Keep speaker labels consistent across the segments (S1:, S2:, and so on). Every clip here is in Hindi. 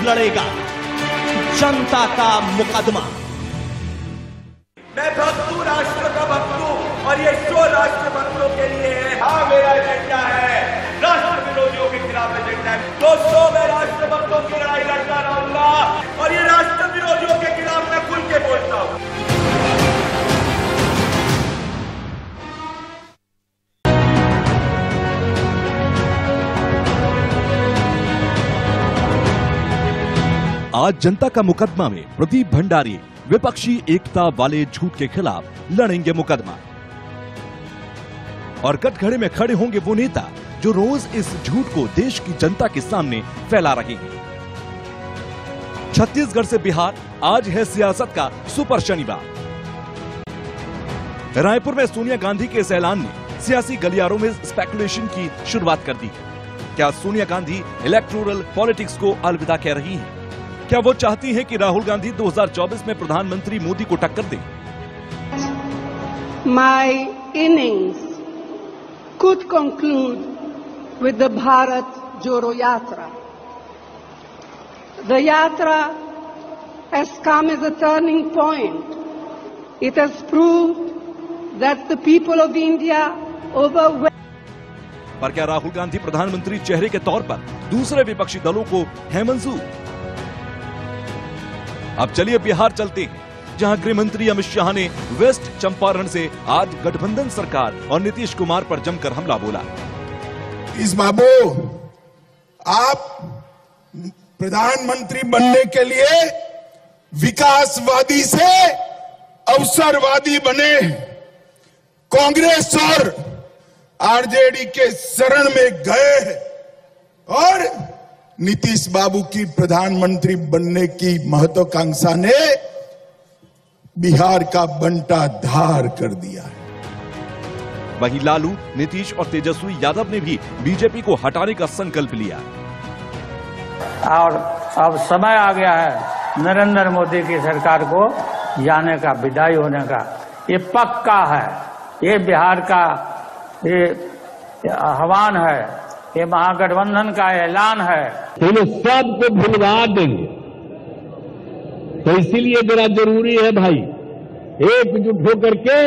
S1: लड़ेगा जनता का मुकदमा।
S2: मैं भक्त हूं, राष्ट्र का भक्त हूं, और ये शो राष्ट्र भक्तों के लिए है। हाँ, मेरा एजेंडा है राष्ट्र विरोधियों के खिलाफ एजेंडा है। दोस्तों, मैं राष्ट्र भक्तों की लड़ाई लड़ता रहूंगा और ये राष्ट्र विरोधियों के खिलाफ मैं खुल के बोलता हूं।
S3: आज जनता का मुकदमा में प्रदीप भंडारी विपक्षी एकता वाले झूठ के खिलाफ लड़ेंगे मुकदमा, और कटघरे में खड़े होंगे वो नेता जो रोज इस झूठ को देश की जनता के सामने फैला रहे हैं। छत्तीसगढ़ से बिहार, आज है सियासत का सुपर शनिवार। रायपुर में सोनिया गांधी के इस ऐलान ने सियासी गलियारों में स्पेकुलेशन की शुरुआत कर दी है। क्या सोनिया गांधी इलेक्टोरल पॉलिटिक्स को अलविदा कह रही हैं? क्या वो चाहती हैं कि राहुल गांधी 2024 में प्रधानमंत्री मोदी को टक्कर दें?
S4: My innings could conclude with the Bharat Jodo Yatra. The yatra has come as a turning point. It has proved that the people of India
S3: पर क्या राहुल गांधी प्रधानमंत्री चेहरे के तौर पर दूसरे विपक्षी दलों को है मंजूर? अब चलिए बिहार चलते हैं, जहां गृह मंत्री अमित शाह ने वेस्ट चंपारण से आज गठबंधन सरकार और नीतीश कुमार पर जमकर हमला बोला।
S5: इस बाबू, आप प्रधानमंत्री बनने के लिए विकासवादी से अवसरवादी बने, कांग्रेस और आरजेडी के शरण में गए और नीतीश बाबू की प्रधानमंत्री बनने की महत्वाकांक्षा ने बिहार का बंटा धार कर दिया है।
S3: वहीं लालू, नीतीश और तेजस्वी यादव ने भी बीजेपी को हटाने का संकल्प लिया।
S6: और अब समय आ गया है नरेंद्र मोदी की सरकार को जाने का, विदाई होने का। ये पक्का है, ये बिहार का ये आह्वान है, ये महागठबंधन का ऐलान है।
S7: तो ये सबको भुलवा देंगे, तो इसीलिए बड़ा जरूरी है भाई, एकजुट होकर के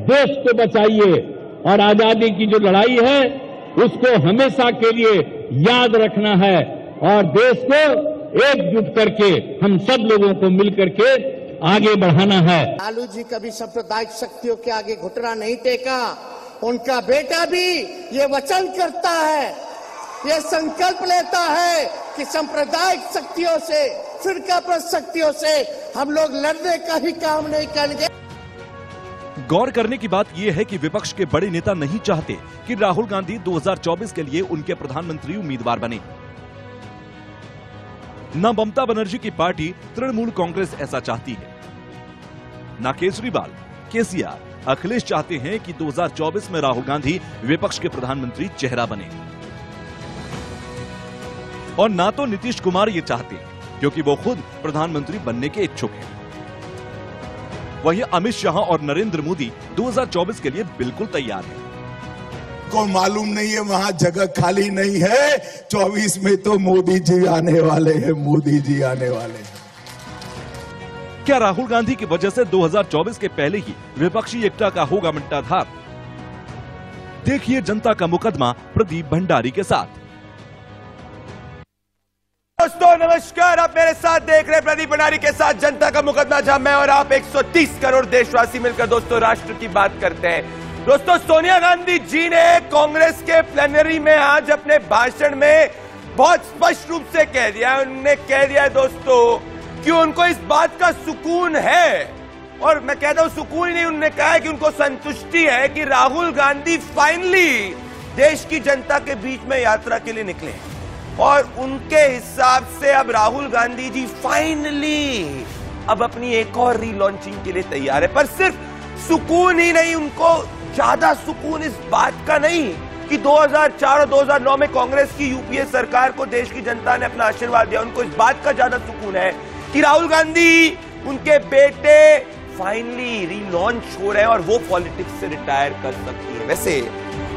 S7: देश को बचाइए, और आजादी की जो लड़ाई है उसको हमेशा के लिए याद रखना है, और देश को एकजुट करके हम सब लोगों को मिलकर के आगे बढ़ाना है।
S8: लालू जी कभी सांप्रदायिक शक्तियों के आगे घुटना नहीं टेका, उनका बेटा भी ये वचन करता है, ये संकल्प लेता है कि सांप्रदायिक शक्तियों से, फिरकापरस्त शक्तियों से हम लोग लड़ने का ही काम नहीं करेंगे।
S3: गौर करने की बात यह है कि विपक्ष के बड़े नेता नहीं चाहते कि राहुल गांधी 2024 के लिए उनके प्रधानमंत्री उम्मीदवार बने। न ममता बनर्जी की पार्टी तृणमूल कांग्रेस ऐसा चाहती है, न केजरीवाल, केसीआर, अखिलेश चाहते हैं कि 2024 में राहुल गांधी विपक्ष के प्रधानमंत्री चेहरा बने, और ना तो नीतीश कुमार ये चाहते हैं, क्योंकि वो खुद प्रधानमंत्री बनने के इच्छुक हैं। वहीं अमित शाह और नरेंद्र मोदी 2024 के लिए बिल्कुल तैयार हैं।
S5: को मालूम नहीं है, वहां जगह खाली नहीं है। 24 में तो मोदी जी आने वाले हैं, मोदी जी आने वाले हैं।
S3: क्या राहुल गांधी की वजह से 2024 के पहले ही विपक्षी एकता का होगा बंटाधार? देखिए जनता का मुकदमा प्रदीप भंडारी के साथ।
S2: दोस्तों नमस्कार, आप मेरे साथ देख रहे हैं प्रदीप भंडारी के साथ जनता का मुकदमा, जहां मैं और आप 130 करोड़ देशवासी मिलकर दोस्तों राष्ट्र की बात करते हैं। दोस्तों, सोनिया गांधी जी ने कांग्रेस के प्लेनरी में आज अपने भाषण में बहुत स्पष्ट रूप से कह दिया, उन्होंने कह दिया दोस्तों कि उनको इस बात का सुकून है, और मैं कहता हूं सुकून ही नहीं, उन्होंने कहा है कि उनको संतुष्टि है कि राहुल गांधी फाइनली देश की जनता के बीच में यात्रा के लिए निकले, और उनके हिसाब से अब राहुल गांधी जी फाइनली अब अपनी एक और रीलॉन्चिंग के लिए तैयार है। पर सिर्फ सुकून ही नहीं, उनको ज्यादा सुकून इस बात का नहीं कि 2004 और 2009 में कांग्रेस की यूपीए सरकार को देश की जनता ने अपना आशीर्वाद दिया, उनको इस बात का ज्यादा सुकून है कि राहुल गांधी, उनके बेटे फाइनली रीलॉन्च हो रहे हैं और वो पॉलिटिक्स से रिटायर कर सकती है। वैसे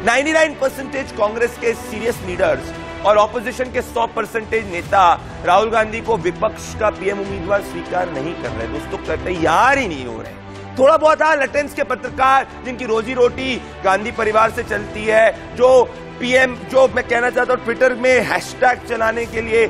S2: 99% कांग्रेस के सीरियस लीडर्स और ऑपोजिशन के 100% नेता राहुल गांधी को विपक्ष का पीएम उम्मीदवार स्वीकार नहीं कर रहे दोस्तों, तैयार ही नहीं हो रहे। थोड़ा बहुत लटेंस के पत्रकार जिनकी रोजी रोटी गांधी परिवार से चलती है, जो पीएम, जो मैं कहना चाहता हूं ट्विटर में हैशटैग चलाने के लिए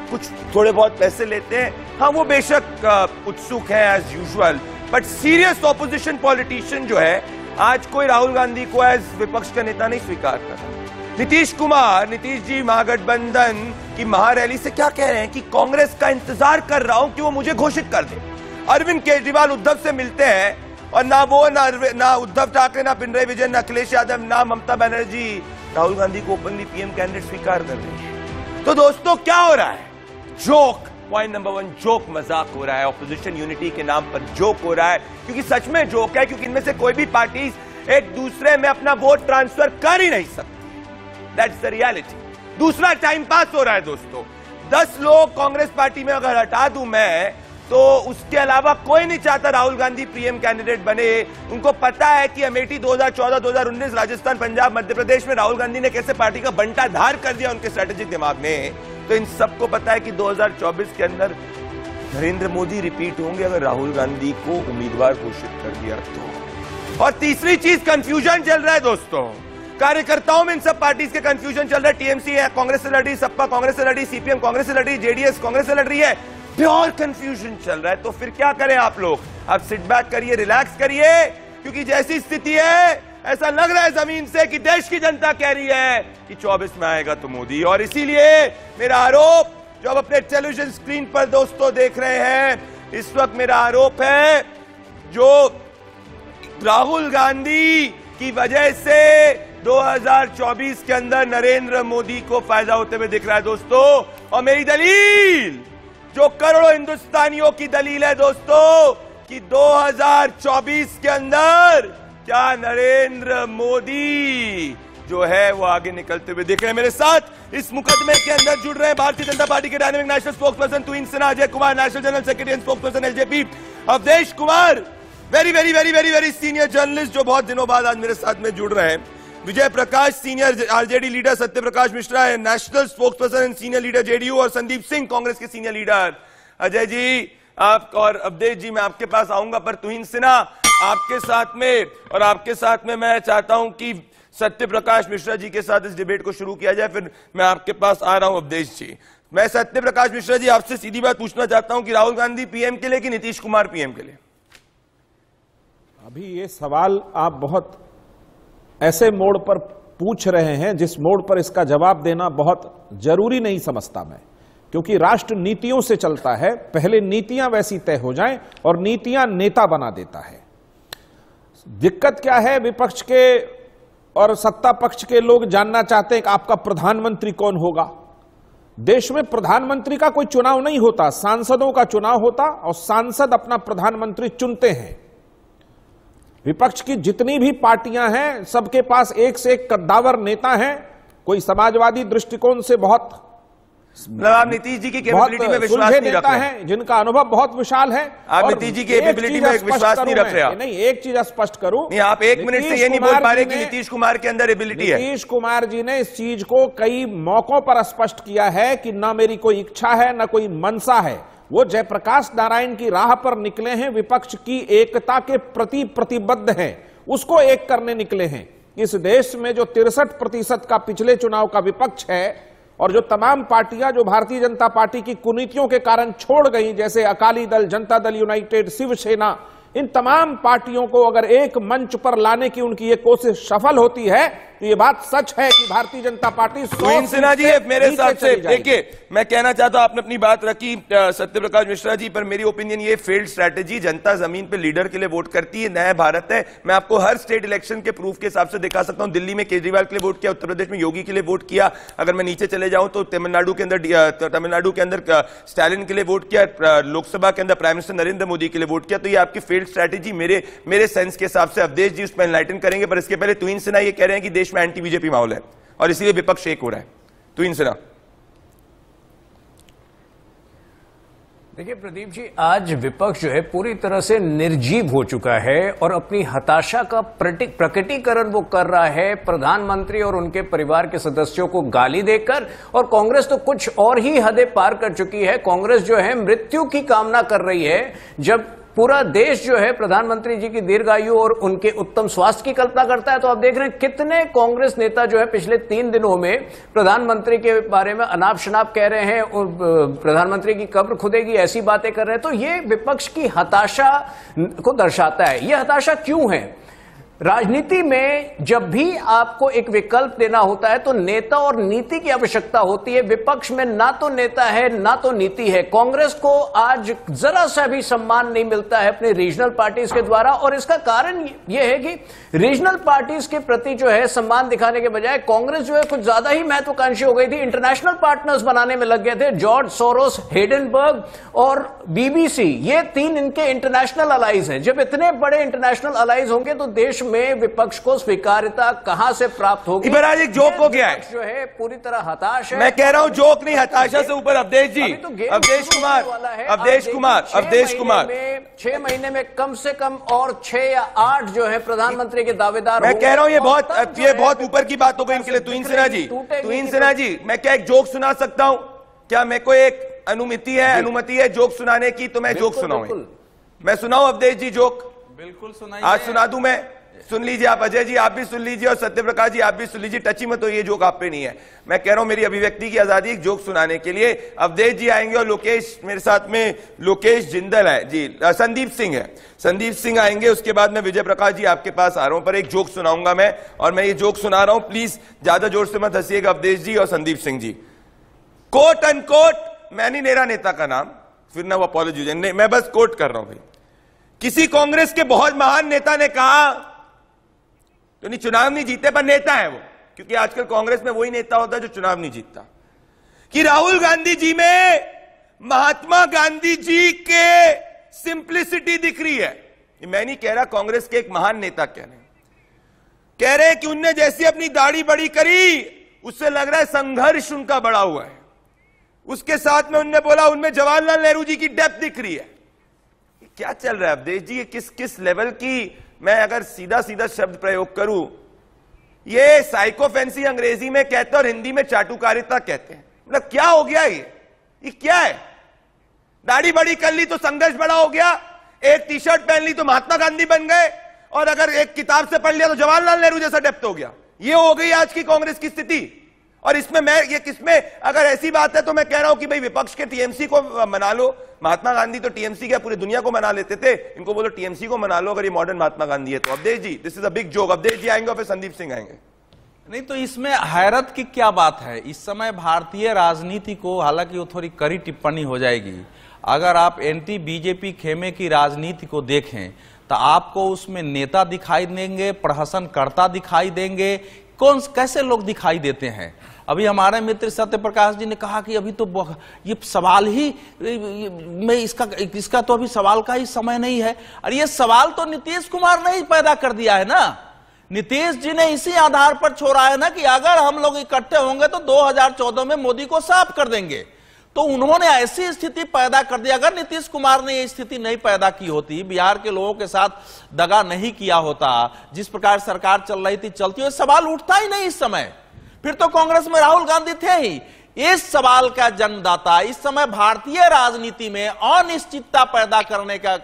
S2: कुछ थोड़े बहुत पैसे लेते हैं, हाँ वो बेशक उत्सुक है as usual, but serious opposition politician जो है आज कोई राहुल गांधी को एज विपक्ष का नेता नहीं स्वीकार कर रहा। नीतीश कुमार, नीतीश जी महागठबंधन की महारैली से क्या कह रहे हैं कि कांग्रेस का इंतजार कर रहा हूं कि वो मुझे घोषित कर दे। अरविंद केजरीवाल उद्धव से मिलते हैं और ना वो ना उद्धव ठाकरे, ना पिनराई विजयन, ना अखिलेश यादव, ना ममता बनर्जी राहुल गांधी को ओपनली पीएम कैंडिडेट स्वीकार कर रही है। तो दोस्तों क्या हो रहा है? जोक, पॉइंट नंबर 1, जोक, मजाक हो रहा है। ऑपोजिशन यूनिटी के नाम पर जोक हो रहा है, क्योंकि सच में जोक है, क्योंकि इनमें से कोई भी पार्टी एक दूसरे में अपना वोट ट्रांसफर कर ही नहीं सकती। That's the reality. दूसरा, टाइम पास हो रहा है दोस्तों। 10 लोग कांग्रेस पार्टी में अगर हटा दूं मैं, तो उसके अलावा कोई नहीं चाहता राहुल गांधी पीएम कैंडिडेट बने। उनको पता है कि अमेठी 2014, 2019, राजस्थान, पंजाब, मध्य प्रदेश में राहुल गांधी ने कैसे पार्टी का बंटाधार कर दिया उनके स्ट्रेटेजिक दिमाग में। तो इन सबको पता है कि 2024 के अंदर नरेंद्र मोदी रिपीट होंगे अगर राहुल गांधी को उम्मीदवार घोषित कर दिया तो। और तीसरी चीज, कंफ्यूजन चल रहा है दोस्तों। कार्यकर्ताओं में इन सब पार्टीज के कंफ्यूजन चल रहा है। टीएमसी है कांग्रेस से लड़ी, सपा कांग्रेस से लड़ी, सीपीएम कांग्रेस से लड़ी, जेडीएस कांग्रेस से लड़ रही है। प्योर कंफ्यूजन चल रहा है। तो फिर क्या करें आप लोग? आप सिट बैक करिए, रिलैक्स करिए, क्योंकि जैसी स्थिति है ऐसा लग रहा है जमीन से कि देश की जनता कह रही है कि 24 में आएगा तो मोदी। और इसीलिए मेरा आरोप, जो आप अपने टेलीविजन स्क्रीन पर दोस्तों देख रहे हैं, इस वक्त मेरा आरोप है, जो राहुल गांधी की वजह से 2024 के अंदर नरेंद्र मोदी को फायदा होते हुए दिख रहा है दोस्तों। और मेरी दलील, जो करोड़ों हिंदुस्तानियों की दलील है दोस्तों, कि 2024 के अंदर क्या नरेंद्र मोदी जो है वो आगे निकलते हुए दिख रहे हैं। मेरे साथ इस मुकदमे के अंदर जुड़ रहे हैं भारतीय जनता पार्टी के dynamic national spokesperson Tuhin Sinha, Ajay Kumar, national general secretary and spokesperson LJP, Awadhesh Kumar, very very very very very senior journalist जो बहुत दिनों बाद आज मेरे साथ में जुड़ रहे हैं, विजय Prakash, senior RJD leader, Satya Prakash Mishra है national spokesperson and senior leader JDU, और संदीप सिंह कांग्रेस के सीनियर लीडर। अजय जी आप और अवधेश जी मैं आपके पास आऊंगा, पर तुहिन सिन्हा आपके साथ में और आपके साथ में मैं चाहता हूं कि सत्य प्रकाश मिश्रा जी के साथ इस डिबेट को शुरू किया जाए, फिर मैं आपके पास आ रहा हूं अवधेश जी। मैं सत्य प्रकाश मिश्रा जी आपसे सीधी बात पूछना चाहता हूं कि राहुल गांधी पीएम के लिए कि नीतीश कुमार पीएम के लिए?
S9: अभी ये सवाल आप बहुत ऐसे मोड़ पर पूछ रहे हैं जिस मोड़ पर इसका जवाब देना बहुत जरूरी नहीं समझता मैं, क्योंकि राष्ट्र नीतियों से चलता है। पहले नीतियां वैसी तय हो जाएं और नीतियां नेता बना देता है। दिक्कत क्या है, विपक्ष के और सत्ता पक्ष के लोग जानना चाहते हैं कि आपका प्रधानमंत्री कौन होगा। देश में प्रधानमंत्री का कोई चुनाव नहीं होता, सांसदों का चुनाव होता और सांसद अपना प्रधानमंत्री चुनते हैं। विपक्ष की जितनी भी पार्टियां हैं सबके पास एक से एक कद्दावर नेता हैं। कोई समाजवादी दृष्टिकोण से बहुत
S2: आप नीतीश जी की कैपेबिलिटी में विश्वास नहीं रख रहे हैं,
S9: जिनका अनुभव बहुत विशाल है।
S2: आप नीतीश जी की कैपेबिलिटी में विश्वास नहीं रख रहे।
S9: नहीं, एक चीज स्पष्ट करूं,
S2: नहीं आप एक मिनट से ये नहीं बोल पा रहे कि नीतीश कुमार के अंदर एबिलिटी है।
S9: नीतीश कुमार जी ने इस चीज को कई मौकों पर स्पष्ट किया है कि ना मेरी कोई इच्छा है ना कोई मनसा है। वो जयप्रकाश नारायण की राह पर निकले हैं, विपक्ष की एकता के प्रति प्रतिबद्ध हैं, उसको एक करने निकले हैं। इस देश में जो 63% का पिछले चुनाव का विपक्ष है और जो तमाम पार्टियां जो भारतीय जनता पार्टी की कुनीतियों के कारण छोड़ गई, जैसे अकाली दल, जनता दल यूनाइटेड, शिवसेना, इन तमाम पार्टियों को अगर एक मंच पर लाने की उनकी ये कोशिश सफल होती है तो ये बात सच है कि भारतीय जनता पार्टी
S2: तुहिन सिन्हा जी मेरे हिसाब से देखिए, मैं कहना चाहता हूं आपने अपनी बात रखी सत्य प्रकाश मिश्रा जी, पर मेरी ओपिनियन ये फेल्ड स्ट्रैटेजी। जनता जमीन पे लीडर के लिए वोट करती है, नया भारत है। मैं आपको हर स्टेट इलेक्शन के प्रूफ के हिसाब से दिखा सकता हूं। दिल्ली में केजरीवाल के लिए वोट किया, उत्तर प्रदेश में योगी के लिए वोट किया। अगर मैं नीचे चले जाऊं तो तमिलनाडु के अंदर स्टालिन के लिए वोट किया, लोकसभा के अंदर प्राइम मिनिस्टर नरेंद्र मोदी के लिए वोट किया। तो ये आपकी फेल्ड स्ट्रैटेजी मेरे सेंस के हिसाब से अवधेश जी उस पर एनलाइटन करेंगे, पर इसके पहले तुहिन सिन्हा ये कह रहे हैं कि देश में एंटी बीजेपी माहौल है और इसीलिए विपक्ष एक हो रहा है। तुहिन सिन्हा
S10: देखिए प्रदीप जी, आज विपक्ष जो है पूरी तरह से निर्जीव हो चुका है और अपनी हताशा का प्रकटीकरण वो कर रहा है प्रधानमंत्री और उनके परिवार के सदस्यों को गाली देकर। और कांग्रेस तो कुछ और ही हदें पार कर चुकी है। कांग्रेस जो है मृत्यु की कामना कर रही है, जब पूरा देश जो है प्रधानमंत्री जी की दीर्घायु और उनके उत्तम स्वास्थ्य की कल्पना करता है। तो आप देख रहे हैं कितने कांग्रेस नेता जो है पिछले 3 दिनों में प्रधानमंत्री के बारे में अनाप शनाप कह रहे हैं और प्रधानमंत्री की कब्र खुदेगी ऐसी बातें कर रहे हैं। तो ये विपक्ष की हताशा को दर्शाता है। ये हताशा क्यों है? राजनीति में जब भी आपको एक विकल्प देना होता है तो नेता और नीति की आवश्यकता होती है। विपक्ष में ना तो नेता है ना तो नीति है। कांग्रेस को आज जरा सा भी सम्मान नहीं मिलता है अपने रीजनल पार्टीज के द्वारा, और इसका कारण यह है कि रीजनल पार्टीज के प्रति जो है सम्मान दिखाने के बजाय कांग्रेस जो है कुछ ज्यादा ही महत्वाकांक्षी हो गई थी। इंटरनेशनल पार्टनर्स बनाने में लग गए थे। जॉर्ज सोरोस, हिडेनबर्ग और बीबीसी, ये 3 इनके इंटरनेशनल अलाइज हैं। जब इतने बड़े इंटरनेशनल अलाइज होंगे तो देश में विपक्ष को स्वीकार्यता कहां से प्राप्त होगी?
S2: आज एक जोक हो गया है,
S10: जो है पूरी तरह हताश है।
S2: मैं कह रहा हूं जोक नहीं, हताशा से ऊपर अवधेश जी, अवधेश कुमार
S10: 6 महीने में कम से कम और 6 या 8 जो है प्रधानमंत्री के दावेदार।
S2: मैं कह रहा हूं ये बहुत ऊपर की बात हो गई इनके लिए। तुहिन सिन्हा जी, मैं क्या एक जोक सुना सकता हूं? क्या मेरे को एक अनुमति है जोक सुनाने की? तो मैं जोक सुनाऊं। मैं सुनाऊं अवधेश जी जोक?
S11: बिल्कुल सुनाइए।
S2: आज सुना दूं मैं। सुन लीजिए आप, अजय जी आप भी सुन लीजिए और सत्यप्रकाश जी आप भी सुन लीजिए। टची मत हो, ये जोक आप पे नहीं है। मैं कह रहा हूं मेरी अभिव्यक्ति की आजादी, एक जोक सुनाने के लिए अवधेश जी आएंगे और लोकेश मेरे साथ में, लोकेश जिंदल है जी, संदीप सिंह है, संदीप सिंह आएंगे। उसके बाद मैं विजय प्रकाश जी आपके पास आ रहा हूं, पर एक जोक सुनाऊंगा मैं, और मैं ये जोक सुना रहा हूं, प्लीज ज्यादा जोर से मत हंसिएगा अवधेश जी और संदीप सिंह जी। कोट अनकोट, मैं नहीं ले रहा नेता का नाम, फिर ना वो अपॉलॉजी, मैं बस कोट कर रहा हूं भाई। किसी कांग्रेस के बहुत महान नेता ने कहा, तो नहीं चुनाव नहीं जीते पर नेता है वो, क्योंकि आजकल कांग्रेस में वही नेता होता है जो चुनाव नहीं जीतता, कि राहुल गांधी जी में महात्मा गांधी जी के सिंप्लिसिटी दिख रही है। मैं नहीं कह रहा, कांग्रेस के एक महान नेता कह रहे हैं कि उनने जैसी अपनी दाढ़ी बड़ी करी उससे लग रहा है संघर्ष उनका बड़ा हुआ है। उसके साथ में उनने बोला उनमें जवाहरलाल नेहरू जी की डेप्थ दिख रही है। क्या चल रहा है अवधेश जी? किस लेवल की, मैं अगर सीधा सीधा शब्द प्रयोग करूं, ये साइकोफेंसी अंग्रेजी में कहते हैं और हिंदी में चाटुकारिता कहते हैं। मतलब क्या हो गया ये क्या है? दाढ़ी बड़ी कर ली तो संघर्ष बड़ा हो गया, एक टी शर्ट पहन ली तो महात्मा गांधी बन गए, और अगर एक किताब से पढ़ लिया तो जवाहरलाल नेहरू जैसा डेप्थ हो गया। ये हो गई आज की कांग्रेस की स्थिति। और इसमें किसमें अगर ऐसी बात है तो मैं कह रहा हूं कि भाई विपक्ष के टीएमसी को मना लो। महात्मा गांधी तो टीएमसी क्या पूरी दुनिया को मना लेते थे, इनको बोलो टीएमसी को मना लो अगर ये मॉडर्न महात्मा गांधी है तो। Awadhesh ji, this is a big joke. Awadhesh ji आएंगे और फिर संदीप सिंह आएंगे।
S11: नहीं तो इसमें हैरत की क्या बात है? इस समय भारतीय राजनीति को, हालांकि वो थोड़ी कड़ी टिप्पणी हो जाएगी, अगर आप एंटी बीजेपी खेमे की राजनीति को देखें तो आपको उसमें नेता दिखाई देंगे, प्रहसनकर्ता दिखाई देंगे, कैसे लोग दिखाई देते हैं। अभी हमारे मित्र सत्यप्रकाश जी ने कहा कि अभी तो ये सवाल ही में इसका तो अभी सवाल का ही समय नहीं है। और ये सवाल तो नीतीश कुमार ने ही पैदा कर दिया है ना। नीतीश जी ने इसी आधार पर छोड़ा है ना कि अगर हम लोग इकट्ठे होंगे तो 2014 में मोदी को साफ कर देंगे। तो उन्होंने ऐसी स्थिति पैदा कर दी। अगर नीतीश कुमार ने ये स्थिति नहीं पैदा की होती, बिहार के लोगों के साथ दगा नहीं किया होता, जिस प्रकार सरकार चल रही थी चलती हुई, सवाल उठता ही नहीं इस समय। फिर तो कांग्रेस में राहुल गांधी थे ही। इस सवाल का जन्मदाता इस समय भारतीय राजनीति में अनिश्चितता पैदा करने का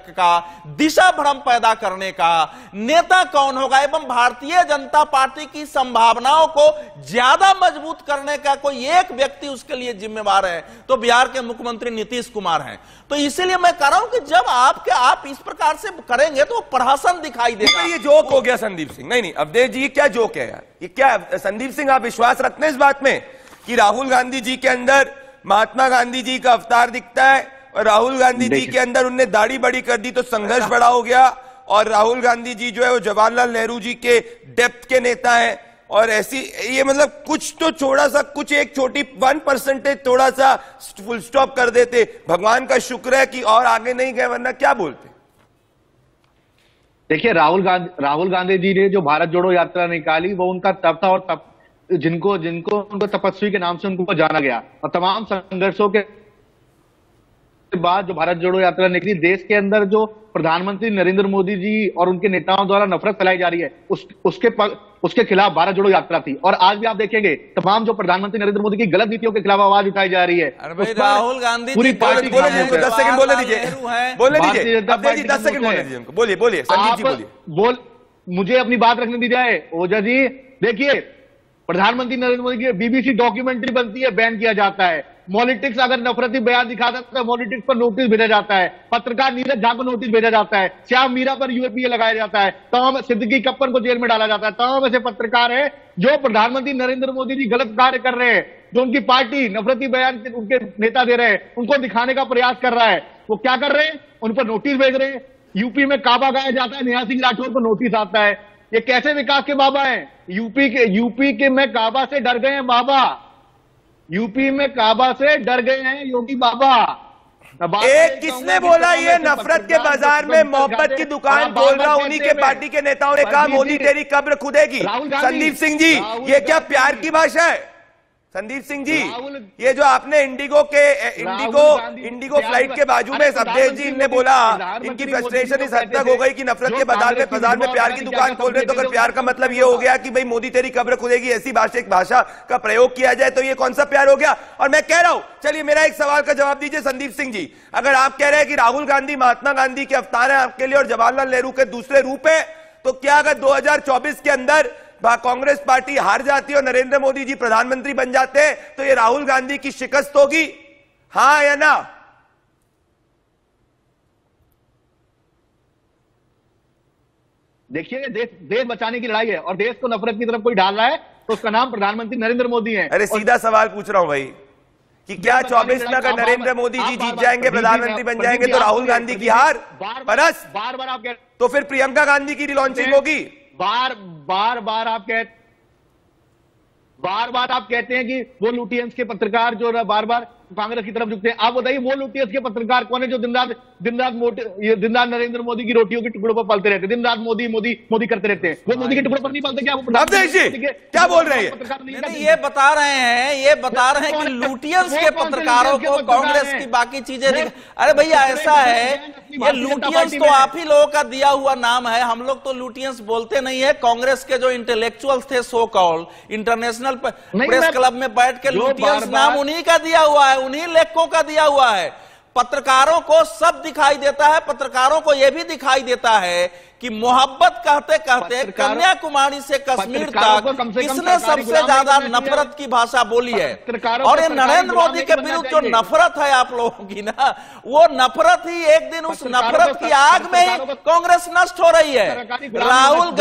S11: दिशा भ्रम पैदा करने का नेता कौन होगा, एवं भारतीय जनता पार्टी की संभावनाओं को ज्यादा मजबूत करने का कोई एक व्यक्ति उसके लिए जिम्मेवार है तो बिहार के मुख्यमंत्री नीतीश कुमार हैं। तो इसीलिए मैं कह रहा हूं कि जब आप इस प्रकार से करेंगे तो प्रहसन दिखाई देगा।
S2: ये जोक हो गया संदीप सिंह। नहीं अवधेश जी, क्या जोक है यार? ये क्या संदीप सिंह, आप विश्वास रखते हैं इस बात में कि राहुल गांधी जी के अंदर महात्मा गांधी जी का अवतार दिखता है, और राहुल गांधी जी के अंदर उनने दाढ़ी बड़ी कर दी तो संघर्ष बड़ा हो गया, और राहुल गांधी जी जो है वो जवाहरलाल नेहरू जी के डेप्थ के नेता हैं, और ऐसी ये मतलब कुछ तो थोड़ा सा, कुछ एक छोटी 1% थोड़ा सा फुल स्टॉप कर देते, भगवान का शुक्र है कि और आगे नहीं गए, वरना क्या बोलते।
S12: देखिए राहुल गांधी जी ने जो भारत जोड़ो यात्रा निकाली वो उनका तप था, और तप जिनको तपस्वी के नाम से उनको जाना गया, और तमाम संघर्षों के बाद जो भारत जोड़ो यात्रा निकली, देश के अंदर जो प्रधानमंत्री नरेंद्र मोदी जी और उनके नेताओं द्वारा नफरत फैलाई जा रही है, उसके खिलाफ भारत जोड़ो यात्रा थी। और आज भी आप देखेंगे तमाम जो प्रधानमंत्री नरेंद्र मोदी की गलत नीतियों के खिलाफ आवाज उठाई जा रही है।
S11: राहुल गांधी
S2: पूरी पार्टी 10 सेकंड बोलने दीजिए, बोलने दीजिए 10 सेकंड बोलने दीजिए उनको। बोलिए बोलिए संदीप जी बोलिए।
S12: मुझे अपनी बात रखने दी जाए। ओझा जी देखिए, प्रधानमंत्री नरेंद्र मोदी की बीबीसी डॉक्यूमेंट्री बनती है, बैन किया जाता है। पॉलिटिक्स अगर नफरती बयान दिखाता है तो पॉलिटिक्स पर नोटिस भेजा जाता है। पत्रकार नीरज झा को नोटिस भेजा जाता है। श्याम मीरा पर यूएपीए लगाया जाता है। तमाम सिद्दीकी कप्पन को जेल में डाला जाता है। तमाम ऐसे पत्रकार हैं जो प्रधानमंत्री नरेंद्र मोदी जी गलत कार्य कर रहे हैं, जो उनकी पार्टी नफरती बयान उनके नेता दे रहे हैं, उनको दिखाने का प्रयास कर रहा है। वो क्या कर रहे हैं? उन पर नोटिस भेज रहे हैं। यूपी में काबा गाया जाता है, नेहा सिंह राठौर को नोटिस आता है। ये कैसे विकास के बाबा हैं? यूपी के में काबा से डर गए हैं बाबा। यूपी में काबा से डर गए हैं योगी बाबा।
S2: एक किसने बोला ये नफरत के बाजार में मोहब्बत की दुकान खोल रहा? उन्हीं के पार्टी के नेताओं ने कहा मोदी तेरी कब्र खुदेगी। संदीप सिंह जी, ये क्या प्यार की भाषा है? संदीप सिंह जी, ये जो आपने इंडिगो फ्लाइट के बाजू में अवधेश जी ने बोला, इनकी फ्रस्ट्रेशन इस हद तक हो गई कि नफरत के बाजार में प्यार की दुकान खोल रहे। तो अगर प्यार का मतलब ये हो गया कि भाई मोदी तेरी कब्र खुदेगी, ऐसी भाषा का प्रयोग किया जाए, तो ये कौन सा प्यार हो गया? और मैं कह रहा हूं, चलिए मेरा एक सवाल का जवाब दीजिए संदीप सिंह जी। अगर आप कह रहे हैं कि राहुल गांधी महात्मा गांधी के अवतार है आपके लिए और जवाहरलाल नेहरू के दूसरे रूप है, तो क्या अगर 2024 के अंदर कांग्रेस पार्टी हार जाती है और नरेंद्र मोदी जी प्रधानमंत्री बन जाते हैं, तो ये राहुल गांधी की शिकस्त होगी? हां या ना?
S12: देखिए, देश बचाने की लड़ाई है और देश को नफरत की तरफ कोई डाल रहा है तो उसका नाम प्रधानमंत्री नरेंद्र मोदी है।
S2: अरे सीधा सवाल पूछ रहा हूं भाई कि क्या 24 में अगर नरेंद्र मोदी जी जीत जाएंगे, प्रधानमंत्री बन जाएंगे, तो राहुल गांधी की हार परस?
S12: बार आप कहते,
S2: तो फिर प्रियंका गांधी की रिलॉन्चिंग होगी?
S12: बार बार आप कहते हैं कि वो लुटियंस के पत्रकार जो बार बार कांग्रेस की तरफ झुकते हैं। आप बताइए वो लुटियंस के पत्रकार कौन है जो दिन रात नरेंद्र मोदी की रोटियों के टुकड़ों पर पलते रहते हैं, दिन रात मोदी करते रहते हैं? वो मोदी के टुकड़ों पर नहीं पलते क्या?
S2: क्या बोल रहे हैं?
S11: ये बता रहे हैं कि लुटियंस के पत्रकारों को कांग्रेस की बाकी चीजें अरे भैया ऐसा है, ये लुटियंस तो आप ही लोगों का दिया हुआ नाम है। हम लोग तो लुटियंस बोलते नहीं है। कांग्रेस के जो इंटेलेक्चुअल्स थे, so called international press club में बैठ के लुटियंस नाम उन्हीं का दिया हुआ है, उन्हीं लेखकों का दिया हुआ है। पत्रकारों को सब दिखाई देता है। पत्रकारों को यह भी दिखाई देता है कि मोहब्बत कहते कहते कन्याकुमारी से कश्मीर तक किसने सबसे ज्यादा नफरत की भाषा बोली है। और ये नरेंद्र मोदी के विरुद्ध जो नफरत है आप लोगों की ना, वो नफरत ही एक दिन उस नफरत की आग में ही कांग्रेस नष्ट हो रही है। राहुल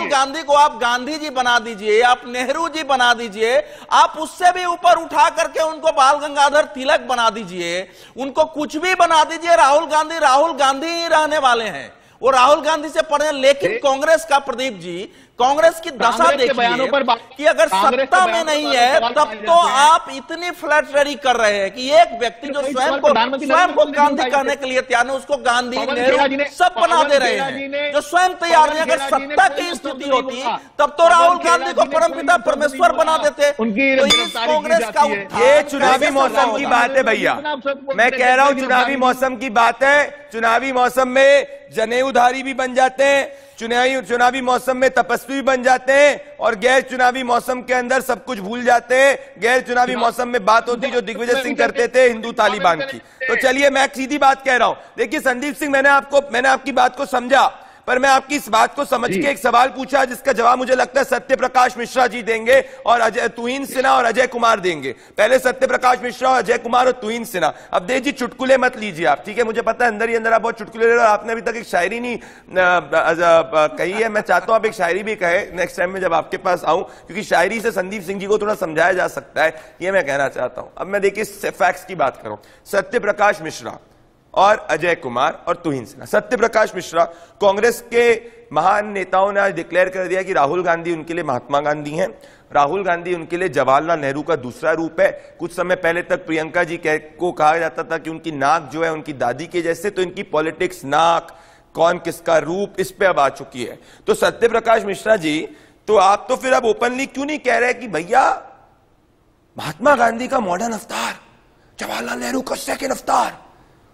S11: गांधी को आप गांधी जी बना दीजिए, आप नेहरू जी बना दीजिए, आप उससे भी ऊपर उठा करके उनको बाल गंगाधर तिलक बना दीजिए, उनको कुछ भी बना दीजिए। राहुल गांधी ही रहने वाले हैं। वो राहुल गांधी से पढ़े। लेकिन कांग्रेस का प्रदीप जी, कांग्रेस की दशा देखिए कि अगर सत्ता में नहीं है तब तो आप इतनी फ्लैटरी कर रहे हैं कि एक व्यक्ति जो स्वयं को गांधी कहने के लिए तैयार है, उसको गांधी नेहरू सब बना दे रहे हैं। जो स्वयं तैयार नहीं, अगर सत्ता की स्थिति होती तब तो राहुल गांधी को परमपिता परमेश्वर बना देते। तो इस कांग्रेस का
S2: ये चुनावी मौसम की बात है भैया, मैं कह रहा हूं चुनावी मौसम की बात है। चुनावी मौसम में जनेऊधारी भी बन जाते हैं, चुनावी मौसम में तपस्वी भी बन जाते हैं, और गैर चुनावी मौसम के अंदर सब कुछ भूल जाते हैं। गैर चुनावी मौसम में बात होती जो दिग्विजय सिंह करते थे हिंदू तालिबान की। तो चलिए मैं सीधी बात कह रहा हूं। देखिए संदीप सिंह, मैंने आपकी बात को समझा, पर मैं आपकी इस बात को समझ के एक सवाल पूछा जिसका जवाब मुझे लगता है सत्य प्रकाश मिश्रा जी देंगे और तुहिन सिन्हा और अजय कुमार देंगे। पहले सत्य प्रकाश मिश्रा और अजय कुमार और तुहिन सिन्हा। अब देख जी, चुटकुले मत लीजिए आप, ठीक है? मुझे पता है अंदर ही अंदर आप बहुत चुटकुले ले रहे हो। आपने अभी तक एक शायरी नहीं कही है। मैं चाहता हूं आप एक शायरी भी कहे नेक्स्ट टाइम में जब आपके पास आऊं, क्योंकि शायरी से संदीप सिंह जी को थोड़ा समझाया जा सकता है, ये मैं कहना चाहता हूं। अब मैं देखिए फैक्ट्स की बात करूं। सत्य प्रकाश मिश्रा और अजय कुमार और तुहिन सिन्हा। सत्य प्रकाश मिश्रा, कांग्रेस के महान नेताओं ने आज डिक्लेयर कर दिया कि राहुल गांधी उनके लिए महात्मा गांधी हैं, राहुल गांधी उनके लिए जवाहरलाल नेहरू का दूसरा रूप है। कुछ समय पहले तक प्रियंका जी को कहा जाता था कि उनकी नाक जो है उनकी दादी के जैसे, तो इनकी पॉलिटिक्स, नाक, कौन किसका रूप, इस पे अब आ चुकी है। तो सत्य प्रकाश मिश्रा जी, तो आप तो फिर अब ओपनली क्यों नहीं कह रहे कि भैया महात्मा गांधी का मॉडर्न अवतार, जवाहरलाल नेहरू का सेकंड अवतार,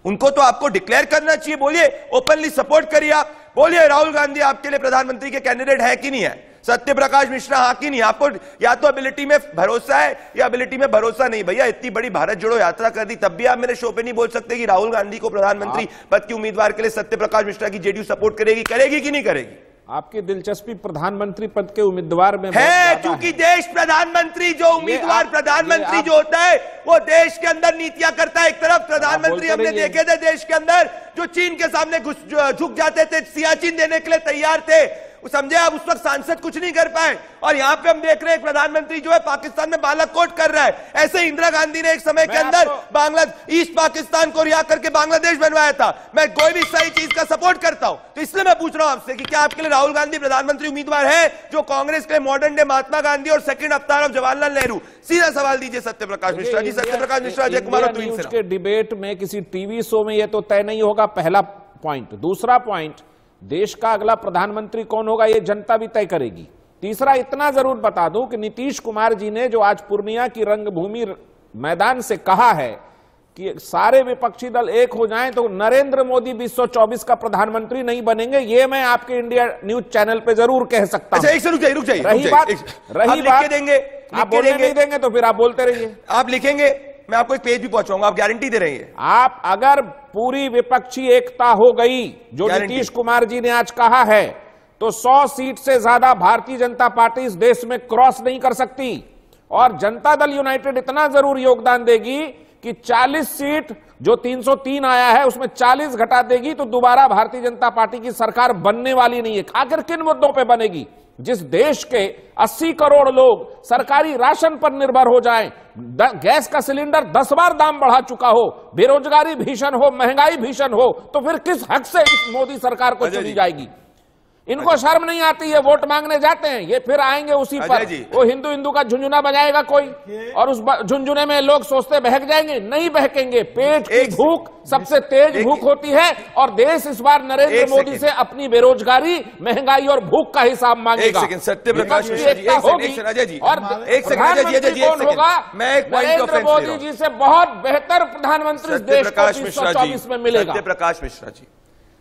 S2: उनको तो आपको डिक्लेयर करना चाहिए। बोलिए, ओपनली सपोर्ट करिए आप। बोलिए राहुल गांधी आपके लिए प्रधानमंत्री के कैंडिडेट है कि नहीं है, सत्य प्रकाश मिश्रा हाँ कि नहीं। आपको या तो एबिलिटी में भरोसा है या एबिलिटी में भरोसा नहीं। भैया इतनी बड़ी भारत जोड़ो यात्रा कर दी, तब भी आप मेरे शो पे नहीं बोल सकते कि राहुल गांधी को प्रधानमंत्री पद की उम्मीदवार के लिए सत्य प्रकाश मिश्रा की जेडीयू सपोर्ट करेगी कि नहीं करेगी।
S9: आपकी दिलचस्पी प्रधानमंत्री पद के उम्मीदवार में
S2: है, क्योंकि देश प्रधानमंत्री जो उम्मीदवार प्रधानमंत्री जो होता है वो देश के अंदर नीतियां करता है। एक तरफ प्रधानमंत्री हमने देखे थे देश के अंदर जो चीन के सामने झुक जाते थे, सियाचिन देने के लिए तैयार थे, समझे आप। उस वक्त सांसद कुछ नहीं कर पाए, और यहां पे हम देख रहे हैं प्रधानमंत्री जो है पाकिस्तान में बालाकोट कर रहा है। ऐसे इंदिरा गांधी ने एक समय के अंदर ईस्ट पाकिस्तान को रिहा करके बांग्लादेश बनवाया था। मैं कोई भी सही चीज का सपोर्ट करता हूं, तो इसलिए मैं पूछ रहा हूं आपसे कि क्या आपके लिए राहुल गांधी प्रधानमंत्री उम्मीदवार है जो कांग्रेस के मॉडर्न डे महात्मा गांधी और सेकंड अवतार ऑफ जवाहरलाल नेहरू। सीधा सवाल दीजिए सत्य प्रकाश मिश्रा जी। सत्य प्रकाश मिश्रा, अजय कुमार
S9: न्यूज के डिबेट में किसी टीवी शो में यह तो तय नहीं होगा, पहला पॉइंट। दूसरा पॉइंट, देश का अगला प्रधानमंत्री कौन होगा यह जनता भी तय करेगी। तीसरा, इतना जरूर बता दूं कि नीतीश कुमार जी ने जो आज पूर्णिया की रंगभूमि मैदान से कहा है कि सारे विपक्षी दल एक हो जाएं तो नरेंद्र मोदी 2024 का प्रधानमंत्री नहीं बनेंगे, ये मैं आपके इंडिया न्यूज चैनल पे जरूर कह सकता हूं।
S2: अच्छा, रुक जाइए।
S9: रही बात
S2: देंगे
S9: आप बोलने नहीं देंगे तो फिर आप बोलते रहिए।
S2: आप लिखेंगे, मैं आपको एक पेज भी पहुंचाऊंगा, आप गारंटी दे रही है।
S9: आप अगर पूरी विपक्षी एकता हो गई जो नीतीश कुमार जी ने आज कहा है, तो 100 सीट से ज्यादा भारतीय जनता पार्टी इस देश में क्रॉस नहीं कर सकती। और जनता दल यूनाइटेड इतना जरूर योगदान देगी कि 40 सीट जो 303 आया है उसमें 40 घटा देगी, तो दोबारा भारतीय जनता पार्टी की सरकार बनने वाली नहीं है। आखिर किन मुद्दों पर बनेगी? जिस देश के 80 करोड़ लोग सरकारी राशन पर निर्भर हो जाएं, गैस का सिलेंडर 10 बार दाम बढ़ा चुका हो, बेरोजगारी भीषण हो, महंगाई भीषण हो, तो फिर किस हक से इस मोदी सरकार को चुनी जाएगी? इनको शर्म नहीं आती है, वोट मांगने जाते हैं, ये फिर आएंगे उसी पर। वो हिंदू हिंदू का झुंझुना बजाएगा कोई, और उस झुंझुने में लोग सोचते बहक जाएंगे, नहीं बहकेंगे। पेट की भूख सबसे तेज भूख होती है, और देश इस बार नरेंद्र मोदी से अपनी बेरोजगारी, महंगाई और भूख का हिसाब मांगेगा।
S2: सत्य प्रकाश मिश्रा जी,
S9: और प्रधानमंत्री कौन होगा? नरेंद्र मोदी जी से बहुत बेहतर प्रधानमंत्री देश को 2024 में मिलेगा।
S2: सत्य प्रकाश मिश्रा जी,